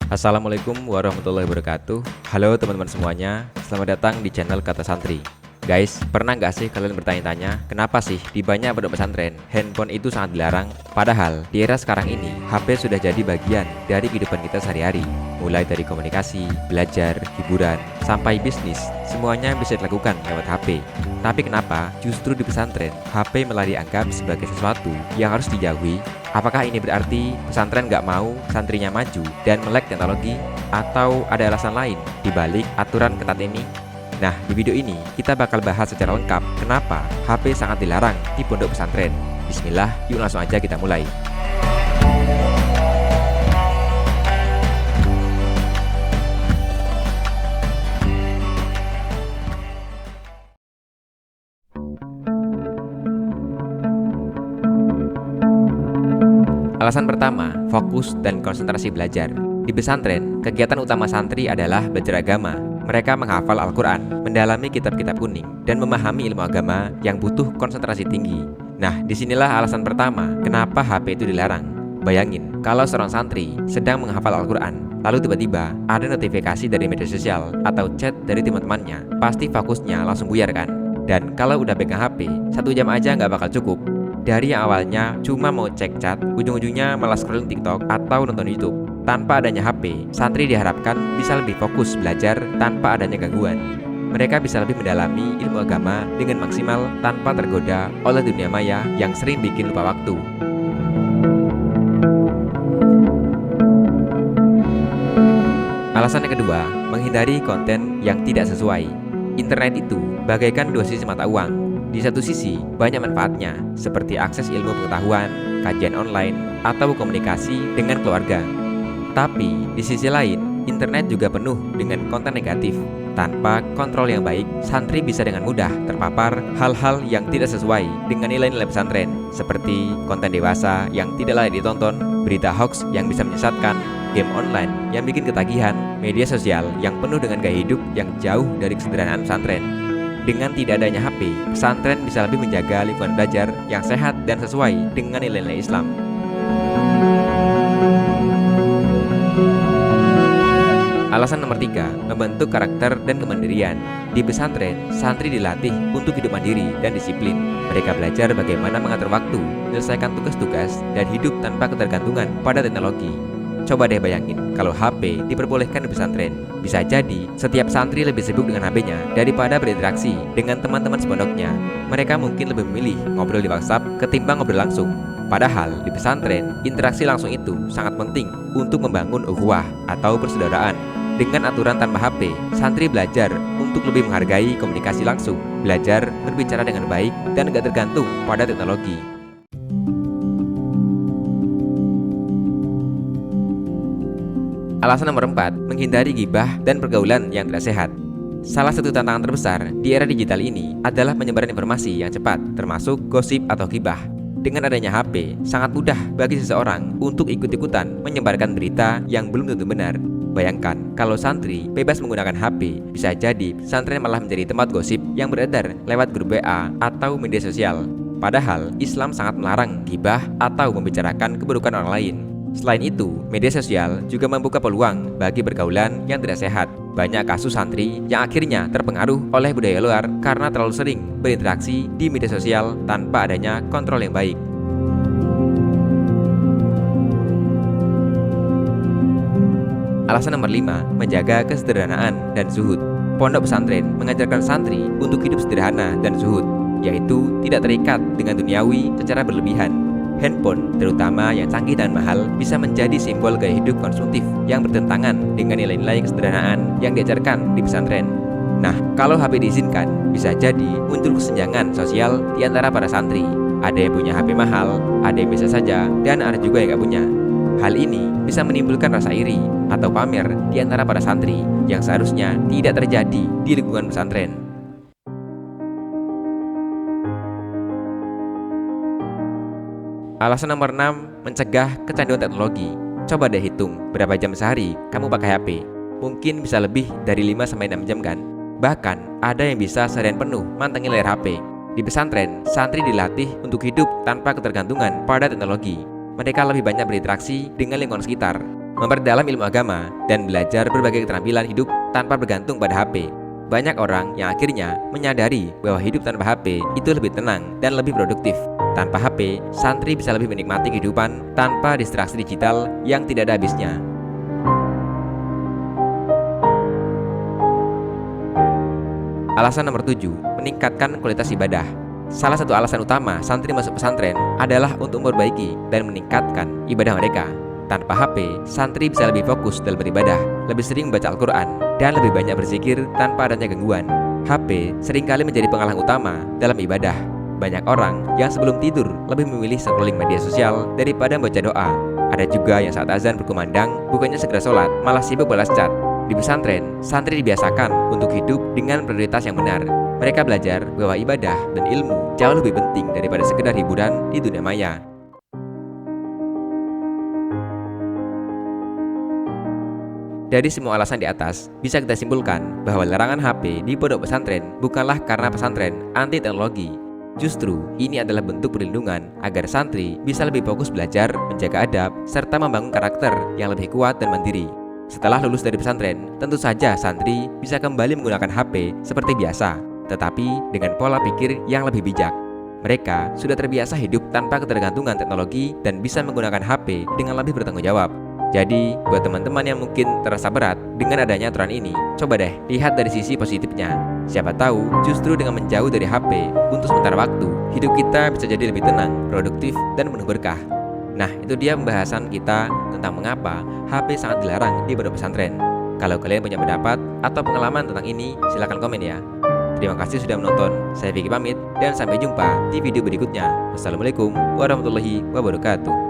Assalamualaikum warahmatullahi wabarakatuh. Halo teman-teman semuanya, selamat datang di channel Kata Santri. Guys, pernah nggak sih kalian bertanya-tanya, kenapa sih di banyak pondok pesantren handphone itu sangat dilarang? Padahal di era sekarang ini, HP sudah jadi bagian dari kehidupan kita sehari-hari. Mulai dari komunikasi, belajar, hiburan, sampai bisnis, semuanya bisa dilakukan lewat HP. Tapi kenapa justru di pesantren, HP malah dianggap sebagai sesuatu yang harus dijauhi? Apakah ini berarti pesantren nggak mau santrinya maju dan melek teknologi? Atau ada alasan lain di balik aturan ketat ini? Nah, di video ini kita bakal bahas secara lengkap kenapa HP sangat dilarang di pondok pesantren. Bismillah, yuk langsung aja kita mulai. Alasan pertama, fokus dan konsentrasi belajar. Di pesantren, kegiatan utama santri adalah belajar agama. Mereka menghafal Al-Quran, mendalami kitab-kitab kuning, dan memahami ilmu agama yang butuh konsentrasi tinggi. Nah, disinilah alasan pertama kenapa HP itu dilarang. Bayangin, kalau seorang santri sedang menghafal Al-Quran, lalu tiba-tiba ada notifikasi dari media sosial atau chat dari teman-temannya, pasti fokusnya langsung buyar kan? Dan kalau udah pegang HP, 1 jam aja nggak bakal cukup. Dari yang awalnya cuma mau cek chat, ujung-ujungnya malah scrolling TikTok atau nonton YouTube. Tanpa adanya HP, santri diharapkan bisa lebih fokus belajar tanpa adanya gangguan. Mereka bisa lebih mendalami ilmu agama dengan maksimal tanpa tergoda oleh dunia maya yang sering bikin lupa waktu. Alasan yang kedua, menghindari konten yang tidak sesuai. Internet itu bagaikan 2 sisi mata uang. Di satu sisi, banyak manfaatnya, seperti akses ilmu pengetahuan, kajian online, atau komunikasi dengan keluarga. Tapi, di sisi lain, internet juga penuh dengan konten negatif. Tanpa kontrol yang baik, santri bisa dengan mudah terpapar hal-hal yang tidak sesuai dengan nilai-nilai pesantren, seperti konten dewasa yang tidak layak ditonton, berita hoax yang bisa menyesatkan, game online yang bikin ketagihan, media sosial yang penuh dengan gaya hidup yang jauh dari kesederhanaan pesantren. Dengan tidak adanya HP, pesantren bisa lebih menjaga lingkungan belajar yang sehat dan sesuai dengan nilai-nilai Islam. Alasan nomor 3, membentuk karakter dan kemandirian. Di pesantren, santri dilatih untuk hidup mandiri dan disiplin. Mereka belajar bagaimana mengatur waktu, menyelesaikan tugas-tugas, dan hidup tanpa ketergantungan pada teknologi. Coba deh bayangin, kalau HP diperbolehkan di pesantren, bisa jadi setiap santri lebih sibuk dengan HP-nya daripada berinteraksi dengan teman-teman sepondoknya. Mereka mungkin lebih memilih ngobrol di WhatsApp ketimbang ngobrol langsung. Padahal di pesantren, interaksi langsung itu sangat penting untuk membangun ukhuwah atau persaudaraan. Dengan aturan tanpa HP, santri belajar untuk lebih menghargai komunikasi langsung, belajar berbicara dengan baik, dan gak tergantung pada teknologi. Alasan nomor 4, menghindari ghibah dan pergaulan yang tidak sehat. Salah satu tantangan terbesar di era digital ini adalah penyebaran informasi yang cepat, termasuk gosip atau ghibah. Dengan adanya HP, sangat mudah bagi seseorang untuk ikut-ikutan menyebarkan berita yang belum tentu benar. Bayangkan, kalau santri bebas menggunakan HP, bisa jadi pesantren malah menjadi tempat gosip yang beredar lewat grup WA atau media sosial. Padahal, Islam sangat melarang ghibah atau membicarakan keburukan orang lain. Selain itu, media sosial juga membuka peluang bagi pergaulan yang tidak sehat. Banyak kasus santri yang akhirnya terpengaruh oleh budaya luar karena terlalu sering berinteraksi di media sosial tanpa adanya kontrol yang baik. Alasan nomor 5, menjaga kesederhanaan dan zuhud. Pondok pesantren mengajarkan santri untuk hidup sederhana dan zuhud, yaitu tidak terikat dengan duniawi secara berlebihan. Handphone, terutama yang canggih dan mahal, bisa menjadi simbol gaya hidup konsumtif yang bertentangan dengan nilai-nilai kesederhanaan yang diajarkan di pesantren. Nah, kalau HP diizinkan, bisa jadi muncul kesenjangan sosial di antara para santri. Ada yang punya HP mahal, ada yang biasa saja, dan ada juga yang gak punya. Hal ini bisa menimbulkan rasa iri atau pamer di antara para santri yang seharusnya tidak terjadi di lingkungan pesantren. Alasan nomor 6, mencegah kecanduan teknologi. Coba deh hitung berapa jam sehari kamu pakai HP. Mungkin bisa lebih dari 5-6 jam kan? Bahkan ada yang bisa seharian penuh mantengin layar HP. Di pesantren, santri dilatih untuk hidup tanpa ketergantungan pada teknologi. Mereka lebih banyak berinteraksi dengan lingkungan sekitar. memperdalam ilmu agama, dan belajar berbagai keterampilan hidup tanpa bergantung pada HP. Banyak orang yang akhirnya menyadari bahwa hidup tanpa HP itu lebih tenang dan lebih produktif. Tanpa HP, santri bisa lebih menikmati kehidupan tanpa distraksi digital yang tidak ada habisnya. Alasan nomor 7, meningkatkan kualitas ibadah. Salah satu alasan utama santri masuk pesantren adalah untuk memperbaiki dan meningkatkan ibadah mereka. Tanpa HP, santri bisa lebih fokus dalam beribadah, lebih sering membaca Al-Quran, dan lebih banyak berzikir tanpa adanya gangguan. HP seringkali menjadi penghalang utama dalam ibadah. Banyak orang yang sebelum tidur lebih memilih scrolling media sosial daripada membaca doa. Ada juga yang saat azan berkumandang, bukannya segera sholat, malah sibuk balas chat. Di pesantren, santri dibiasakan untuk hidup dengan prioritas yang benar. Mereka belajar bahwa ibadah dan ilmu jauh lebih penting daripada sekedar hiburan di dunia maya. Dari semua alasan di atas, bisa kita simpulkan bahwa larangan HP di pondok pesantren bukanlah karena pesantren anti teknologi. Justru, ini adalah bentuk perlindungan agar santri bisa lebih fokus belajar, menjaga adab, serta membangun karakter yang lebih kuat dan mandiri. Setelah lulus dari pesantren, tentu saja santri bisa kembali menggunakan HP seperti biasa, tetapi dengan pola pikir yang lebih bijak. Mereka sudah terbiasa hidup tanpa ketergantungan teknologi dan bisa menggunakan HP dengan lebih bertanggung jawab. Jadi, buat teman-teman yang mungkin terasa berat dengan adanya aturan ini, coba deh lihat dari sisi positifnya. Siapa tahu, justru dengan menjauh dari HP untuk sementara waktu, hidup kita bisa jadi lebih tenang, produktif, dan penuh berkah. Nah, itu dia pembahasan kita tentang mengapa HP sangat dilarang di pondok pesantren. Kalau kalian punya pendapat atau pengalaman tentang ini, silahkan komen ya. Terima kasih sudah menonton. Saya Vicky pamit, dan sampai jumpa di video berikutnya. Wassalamualaikum warahmatullahi wabarakatuh.